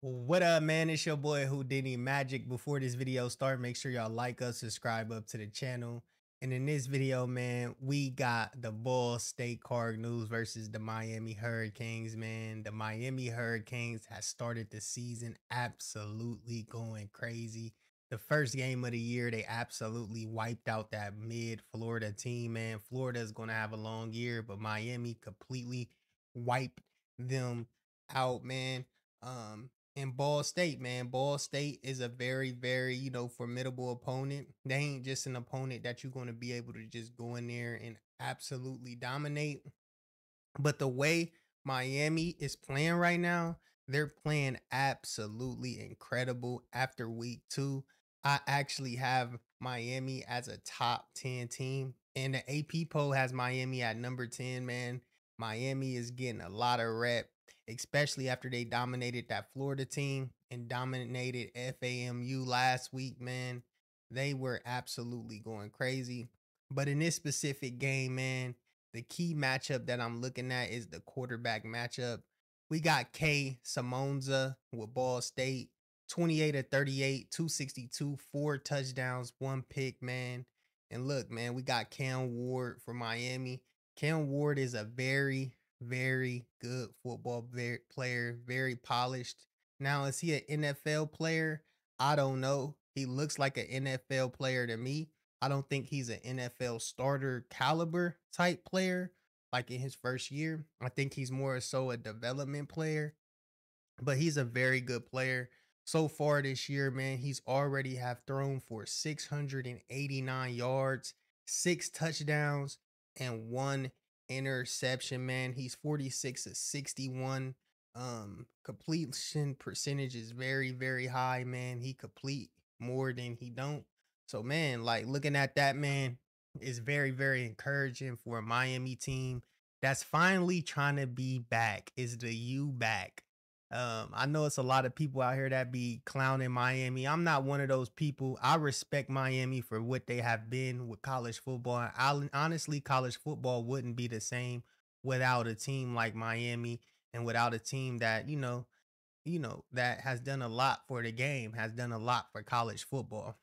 What up, man? It's your boy Houdini Magic. Before this video start, make sure y'all like us, subscribe up to the channel. And in this video, man, we got the Ball State Cardinals versus the Miami Hurricanes, man. The Miami Hurricanes has started the season absolutely going crazy. The first game of the year, they absolutely wiped out that mid-Florida team, man. Florida is going to have a long year, but Miami completely wiped them out, man. In Ball State, man. Ball State is a very, very, formidable opponent. They ain't just an opponent that you're going to be able to just go in there and absolutely dominate. But the way Miami is playing right now, they're playing absolutely incredible after week 2. I actually have Miami as a top 10 team, and the AP poll has Miami at number 10, man. Miami is getting a lot of rep, especially after they dominated that Florida team and dominated FAMU last week, man. They were absolutely going crazy. But in this specific game, man, the key matchup that I'm looking at is the quarterback matchup. We got K Simonza with Ball State, 28 of 38, 262, 4 touchdowns, 1 pick, man. And look, man, we got Cam Ward for Miami. Cam Ward is a very, very good football player, very polished. Now, is he an NFL player? I don't know. He looks like an NFL player to me. I don't think he's an NFL starter caliber type player like in his first year. I think he's more so a development player, but he's a very good player. So far this year, man, he's already have thrown for 689 yards, 6 touchdowns, and 1 interception, man. He's 46 of 61. Completion percentage is very, very high, man. He complete more than he don't. So, man, like looking at that, man, is very, very encouraging for a Miami team that's finally trying to be back. Is the U back? I know it's a lot of people out here that be clowning Miami. I'm not one of those people. I respect Miami for what they have been with college football. Honestly, college football wouldn't be the same without a team like Miami and without a team that, that has done a lot for the game, has done a lot for college football.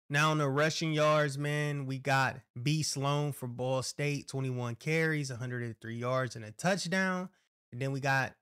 Now on the rushing yards, man, we got B Sloan for Ball State, 21 carries, 103 yards and a touchdown. And then we got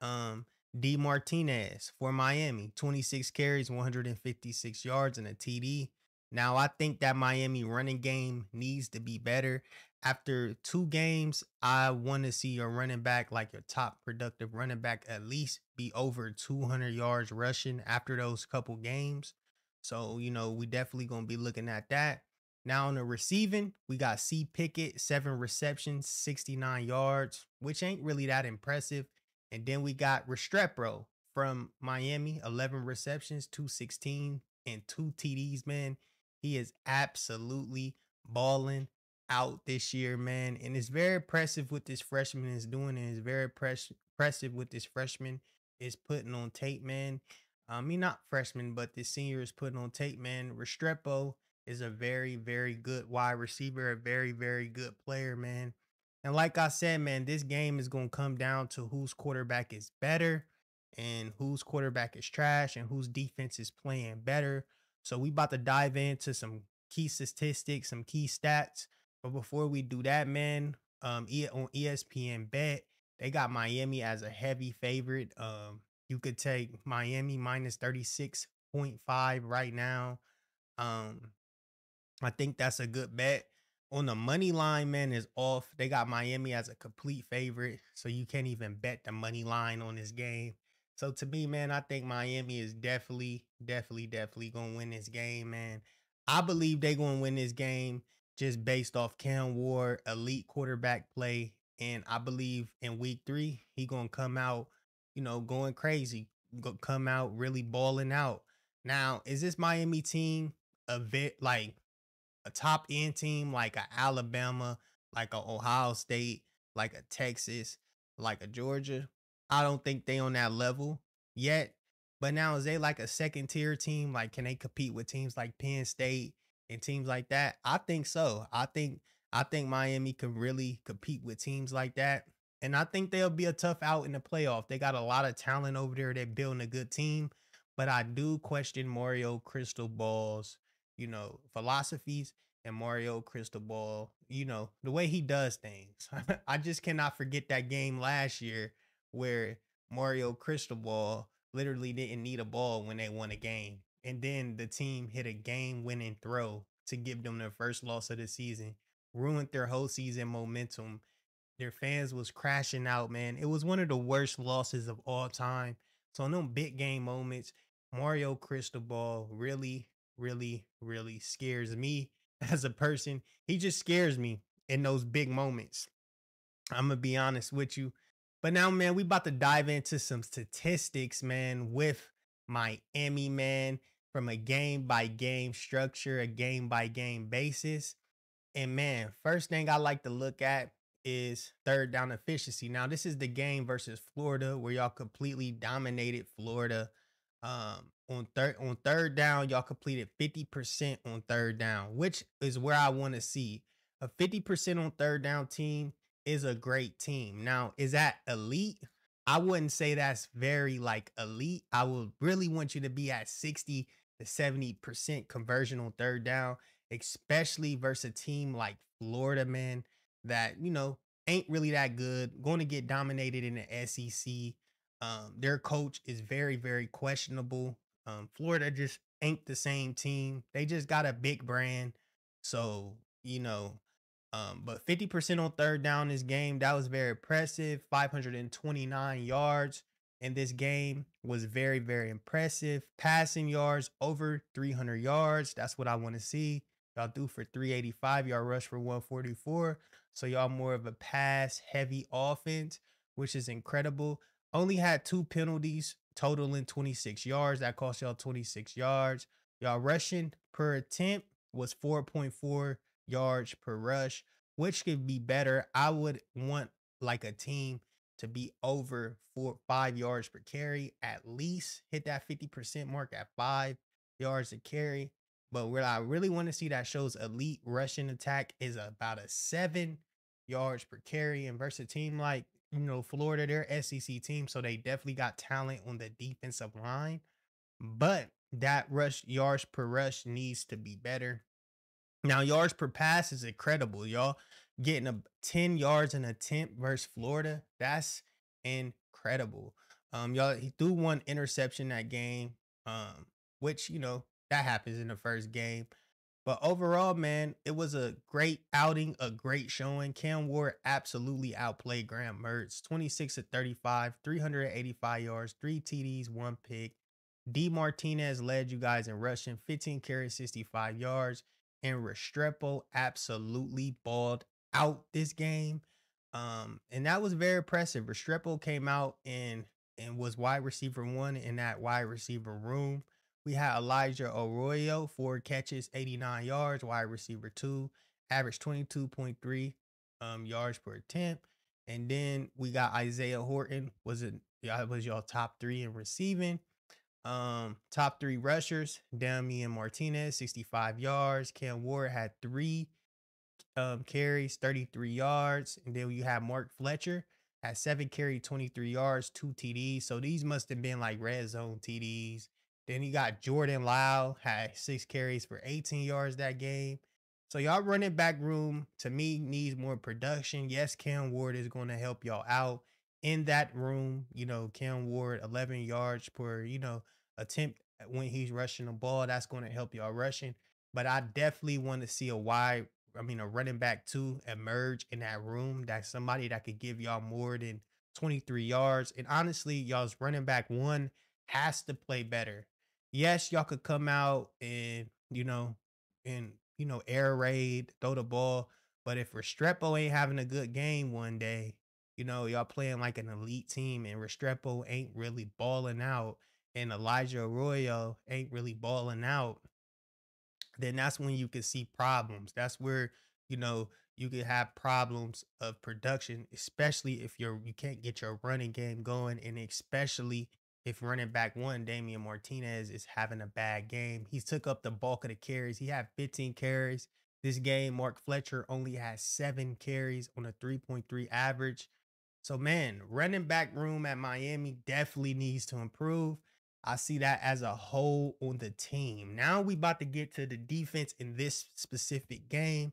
D Martinez for Miami, 26 carries, 156 yards and a TD. Now I think that Miami running game needs to be better. After 2 games, I want to see your running back, like your top productive running back, at least be over 200 yards rushing after those couple games. So, we definitely going to be looking at that. Now on the receiving, we got C Pickett, 7 receptions, 69 yards, which ain't really that impressive. And then we got Restrepo from Miami, 11 receptions, 216, and 2 TDs, man. He is absolutely balling out this year, man. And it's very impressive what this freshman is doing. And it's very impressive what this freshman is putting on tape, man. I mean, not freshman, but the senior is putting on tape, man. Restrepo is a very, very good wide receiver, a very, very good player, man. And like I said, man, this game is going to come down to whose quarterback is better and whose quarterback is trash and whose defense is playing better. So we about to dive into some key statistics, some key stats. But before we do that, man, on ESPN Bet, they got Miami as a heavy favorite. You could take Miami minus 36.5 right now. Um, I think that's a good bet. On the money line, man, is off. They got Miami as a complete favorite, so you can't even bet the money line on this game. So to me, man, I think Miami is definitely gonna win this game, man. I believe they're gonna win this game just based off Cam Ward, elite quarterback play, and I believe in week 3 he gonna come out, going crazy, come out really balling out. Now, is this Miami team a bit like a top end team like a Alabama, like a Ohio State, like a Texas, like a Georgia? I don't think they on that level yet. But now is they like a second tier team? Like, can they compete with teams like Penn State and teams like that? I think so. I think Miami can really compete with teams like that. And I think they'll be a tough out in the playoff. They got a lot of talent over there. They're building a good team. But I do question Mario Cristobal's, philosophies and Mario Cristobal, the way he does things. I just cannot forget that game last year where Mario Cristobal literally didn't need a ball when they won a game. And then the team hit a game winning throw to give them their first loss of the season, ruined their whole season momentum. Their fans was crashing out, man. It was one of the worst losses of all time. So in them big game moments, Mario Cristobal really, really, really scares me as a person. He just scares me in those big moments. I'm gonna be honest with you. But now, man, we about to dive into some statistics, man, with Miami, man, from a game by game structure, a game by game basis. And man, first thing I like to look at is third down efficiency. Now, this is the game versus Florida where y'all completely dominated Florida. On third down, y'all completed 50% on third down, which is where I want to see. A 50% on third down team is a great team. Now, is that elite? I wouldn't say that's very like elite. I would really want you to be at 60 to 70% conversion on third down, especially versus a team like Florida, man, that, ain't really that good, going to get dominated in the SEC. Their coach is very, very questionable. Florida just ain't the same team. They just got a big brand. So, but 50% on third down this game, that was very impressive. 529 yards in this game was very, very impressive. Passing yards over 300 yards. That's what I want to see. Y'all do for 385. Y'all rush for 144. So y'all more of a pass heavy offense, which is incredible. Only had 2 penalties, totaling 26 yards. That cost y'all 26 yards. Y'all rushing per attempt was 4.4 yards per rush, which could be better. I would want like a team to be over 5 yards per carry, at least hit that 50% mark at 5 yards a carry. But where I really want to see that shows elite rushing attack is about a 7 yards per carry. And versus a team like, Florida, they're SEC team, so they definitely got talent on the defensive line. But that rush yards per rush needs to be better. Now, yards per pass is incredible, y'all. Getting a 10 yards an attempt versus Florida, that's incredible. Y'all, he threw one interception that game, which, that happens in the first game. But overall, man, it was a great outing, a great showing. Cam Ward absolutely outplayed Graham Mertz. 26 to 35, 385 yards, 3 TDs, 1 pick. D Martinez led you guys in rushing, 15 carries, 65 yards. And Restrepo absolutely balled out this game. And that was very impressive. Restrepo came out and was wide receiver one in that wide receiver room. We had Elijah Arroyo, 4 catches, 89 yards, wide receiver two, average 22.3 yards per attempt. And then we got Isaiah Horton, was your top three in receiving. Top three rushers, Damian Martinez, 65 yards. Cam Ward had 3 carries, 33 yards. And then you have Mark Fletcher had 7 carry, 23 yards, 2 TDs. So these must have been like red zone TDs. Then you got Jordan Lau, had 6 carries for 18 yards that game. So y'all running back room to me needs more production. Yes, Cam Ward is going to help y'all out in that room. Cam Ward, 11 yards per, attempt when he's rushing the ball. That's going to help y'all rushing. But I definitely want to see a running back two emerge in that room. That's somebody that could give y'all more than 23 yards. And honestly, y'all's running back one has to play better. Yes, y'all could come out and air raid, throw the ball. But if Restrepo ain't having a good game one day, y'all playing like an elite team and Restrepo ain't really balling out and Elijah Arroyo ain't really balling out, then that's when you can see problems. That's where, you could have problems of production, especially if you can't get your running game going, and especially if running back one, Damian Martinez, is having a bad game. He took up the bulk of the carries. He had 15 carries. This game, Mark Fletcher only has 7 carries on a 3.3 average. So, man, running back room at Miami definitely needs to improve. I see that as a whole on the team. Now we about to get to the defense in this specific game.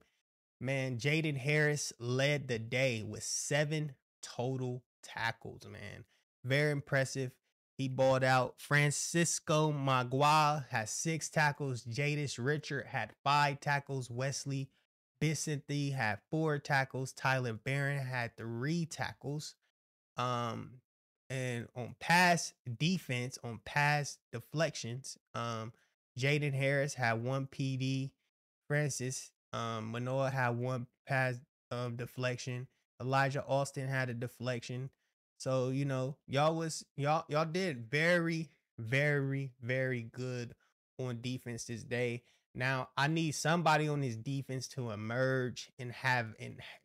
Man, Jaden Harris led the day with 7 total tackles, man. Very impressive. He balled out. Francisco Magua has 6 tackles. Jadis Richard had 5 tackles. Wesley Bisanthi had 4 tackles. Tyler Barron had 3 tackles. Um, and on pass defense, on pass deflections, Jaden Harris had 1 PD. Francis Manoa had 1 pass deflection. Elijah Austin had a deflection. So, y'all did very, very, very good on defense this day. Now, I need somebody on this defense to emerge and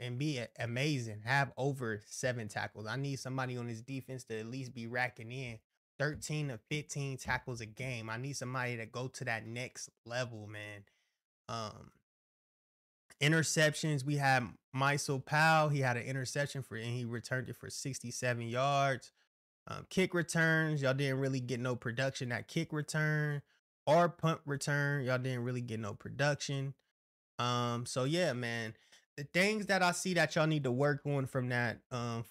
and be amazing. Have over 7 tackles. I need somebody on this defense to at least be racking in 13 to 15 tackles a game. I need somebody to go to that next level, man. Um, Interceptions, we had Mysel Powell. He had an interception and he returned it for 67 yards. Kick returns, y'all didn't really get no production at kick return or punt return. Y'all didn't really get no production. So yeah, man. The things that I see that y'all need to work on from that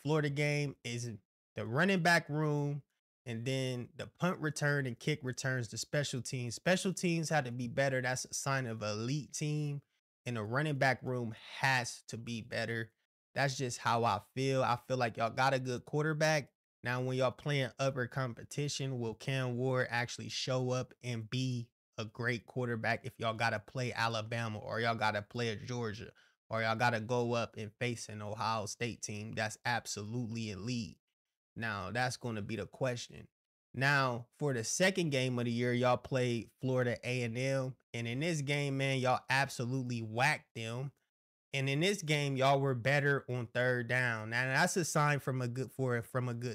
Florida game is the running back room, and then the punt return and kick returns, the special teams. Special teams had to be better. That's a sign of an elite team. And the running back room has to be better. That's just how I feel. I feel like y'all got a good quarterback. Now, when y'all playing upper competition, will Cam Ward actually show up and be a great quarterback if y'all got to play Alabama or y'all got to play a Georgia or y'all got to go up and face an Ohio State team that's absolutely elite? Now, that's going to be the question. Now, for the second game of the year, y'all played Florida A&M, and in this game, man, y'all absolutely whacked them. And in this game, y'all were better on third down. Now that's a sign from a good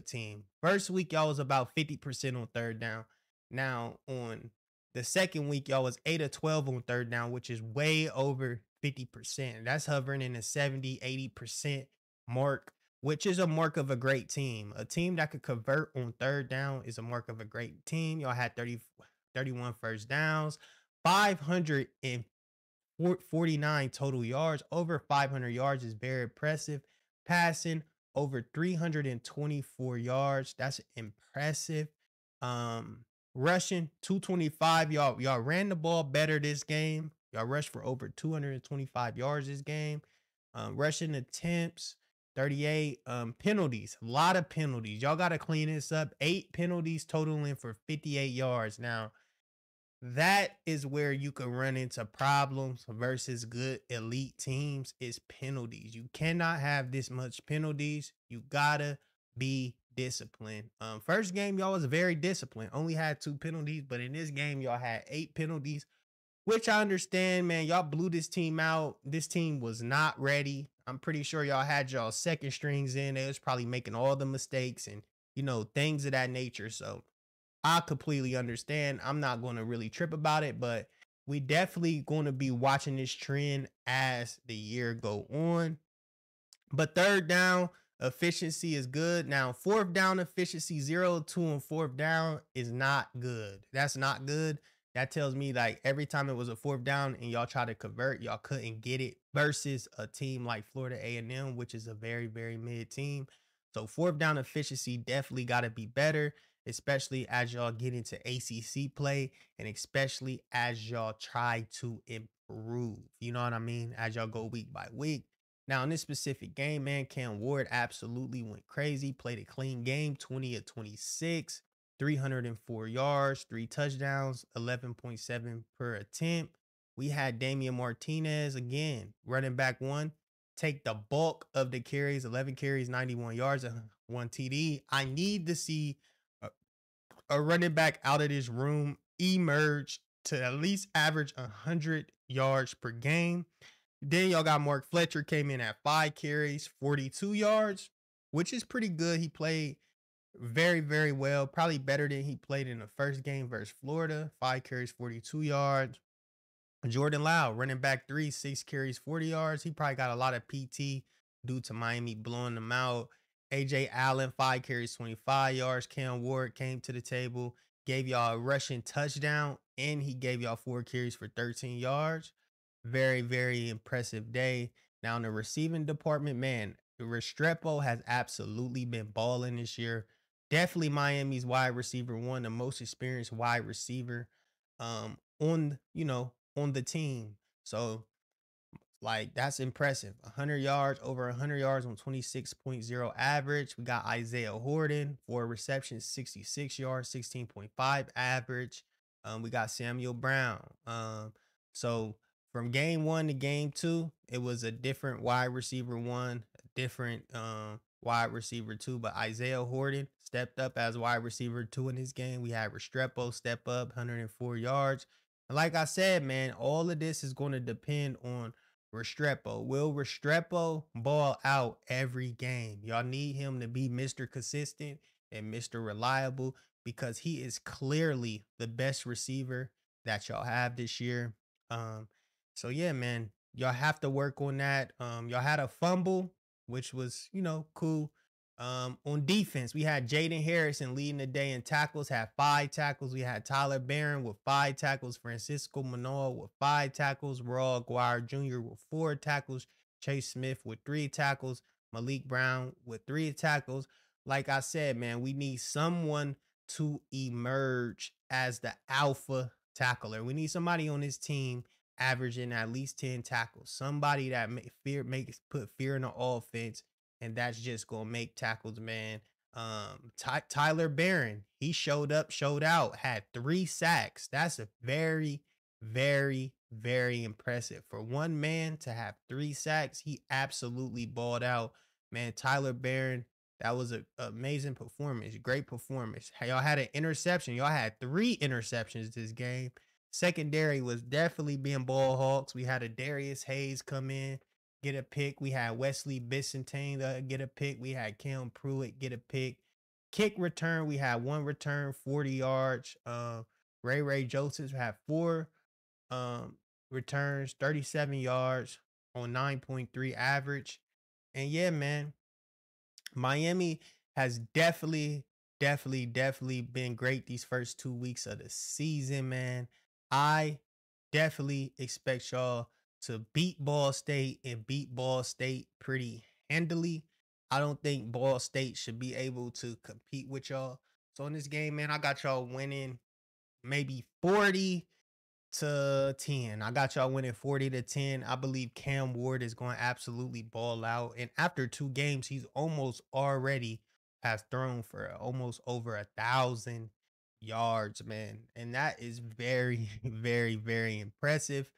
team. First week, y'all was about 50% on third down. Now on the second week, y'all was 8 of 12 on third down, which is way over 50%. That's hovering in the 70, 80% mark, which is a mark of a great team. A team that could convert on third down is a mark of a great team. Y'all had 31 first downs, 549 total yards. Over 500 yards is very impressive. Passing over 324 yards. That's impressive. Rushing 225. Y'all ran the ball better this game. Y'all rushed for over 225 yards this game. Rushing attempts 38. Penalties, a lot of penalties. Y'all got to clean this up. 8 penalties totaling for 58 yards. Now, that is where you can run into problems versus good elite teams is penalties. You cannot have this much penalties. You gotta be disciplined. First game, y'all was very disciplined. Only had 2 penalties, but in this game, y'all had 8 penalties, which I understand, man. Y'all blew this team out. This team was not ready. I'm pretty sure y'all had y'all second strings in. They was probably making all the mistakes and things of that nature. So I completely understand. I'm not going to really trip about it, but we definitely going to be watching this trend as the year go on. But third down efficiency is good. Now, fourth down efficiency, 0-2 on fourth down is not good. That's not good. That tells me like every time it was a fourth down and y'all try to convert, y'all couldn't get it versus a team like Florida A&M, which is a very, very mid team. So fourth down efficiency definitely got to be better, especially as y'all get into ACC play and especially as y'all try to improve. You know what I mean? As y'all go week by week. Now, in this specific game, man, Cam Ward absolutely went crazy, played a clean game, 20 of 26, 304 yards, 3 touchdowns, 11.7 per attempt. We had Damian Martinez, again, running back one, take the bulk of the carries, 11 carries, 91 yards, and 1 TD. I need to see a running back out of this room emerge to at least average 100 yards per game. Then y'all got Mark Fletcher, came in at 5 carries, 42 yards, which is pretty good. He played very, very well. Probably better than he played in the first game versus Florida. 5 carries, 42 yards. Jordan Lau, running back 3, 6 carries, 40 yards. He probably got a lot of PT due to Miami blowing them out. AJ Allen, 5 carries, 25 yards. Cam Ward came to the table, gave y'all a rushing touchdown, and he gave y'all 4 carries for 13 yards. Very, very impressive day. Now, in the receiving department, man, Restrepo has absolutely been balling this year. Definitely Miami's wide receiver one, the most experienced wide receiver on the team. So like that's impressive. 100 yards, over 100 yards on 26.0 average. We got Isaiah Horton for receptions, 66 yards, 16.5 average. We got Samuel Brown. So from game one to game two, it was a different wide receiver one, a different wide receiver two. But Isaiah Horton stepped up as wide receiver two in this game. We had Restrepo step up, 104 yards. And like I said, man, all of this is going to depend on Restrepo. Will Restrepo ball out every game? Y'all need him to be Mr. Consistent and Mr. Reliable because he is clearly the best receiver that y'all have this year. Um, so yeah, man, y'all have to work on that. Y'all had a fumble, which was, cool. On defense, we had Jaden Harrison leading the day in tackles, had 5 tackles. We had Tyler Barron with 5 tackles, Francisco Manoa with 5 tackles, Raw Aguirre Jr. with 4 tackles, Chase Smith with 3 tackles, Malik Brown with 3 tackles. Like I said, man, we need someone to emerge as the alpha tackler. We need somebody on this team averaging at least 10 tackles, somebody that put fear in the offense, and that's just gonna make tackles, man. Tyler Barron, he showed up, showed out, had 3 sacks. That's a very, very, very impressive for one man to have 3 sacks. He absolutely balled out, man. Tyler Barron, that was an amazing performance, great performance. Y'all had an interception. Y'all had 3 interceptions this game. Secondary was definitely being ball hawks. We had a Darius Hayes come in, get a pick. We had Wesley Bissentine get a pick. We had Cam Pruitt get a pick. Kick return, we had 1 return, 40 yards. Ray Joseph had 4 returns, 37 yards on 9.3 average. And yeah, man, Miami has definitely been great these first 2 weeks of the season, man. I definitely expect y'all to beat Ball State and beat Ball State pretty handily. I don't think Ball State should be able to compete with y'all. So in this game, man, I got y'all winning maybe 40-10. I got y'all winning 40-10. I believe Cam Ward is going to absolutely ball out. And after 2 games, he's almost already has thrown for almost over 1,000 yards, man. And that is very, very, very impressive.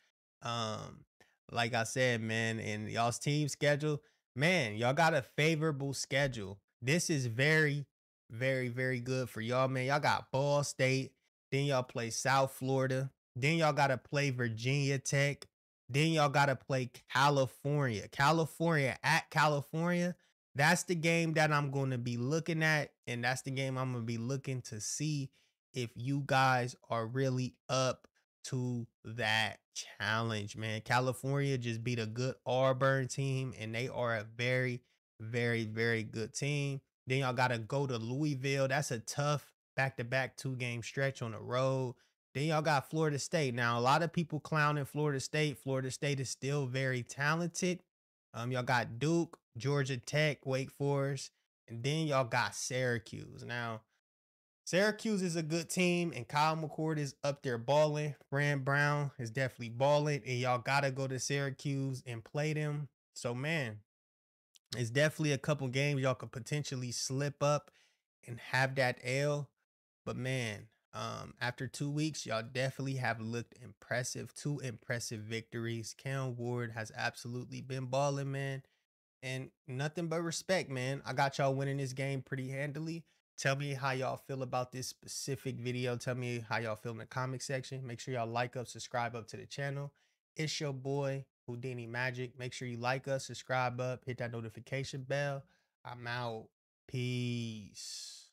Um, like I said, man, and y'all's team schedule, man, y'all got a favorable schedule. This is very, very, very good for y'all, man. Y'all got Ball State, then y'all play South Florida, then y'all got to play Virginia Tech. Then y'all got to play California. California at California. That's the game that I'm going to be looking at. And that's the game I'm going to be looking to see if you guys are really up to that challenge, man. California just beat a good Auburn team, and they are a very, very, very good team. Then y'all got to go to Louisville. That's a tough back-to-back 2-game stretch on the road. Then y'all got Florida State. Now, a lot of people clowning Florida State. Florida State is still very talented. Y'all got Duke, Georgia Tech, Wake Forest, and then y'all got Syracuse. Now, Syracuse is a good team, and Kyle McCord is up there balling. Fran Brown is definitely balling, and y'all gotta go to Syracuse and play them. So, man, it's definitely a couple games y'all could potentially slip up and have that L. But man, after 2 weeks, y'all definitely have looked impressive. 2 impressive victories. Cam Ward has absolutely been balling, man. And nothing but respect, man. I got y'all winning this game pretty handily. Tell me how y'all feel about this specific video. Tell me how y'all feel in the comment section. Make sure y'all like up, subscribe up to the channel. It's your boy, Houdini Magic. Make sure you like us, subscribe up, hit that notification bell. I'm out. Peace.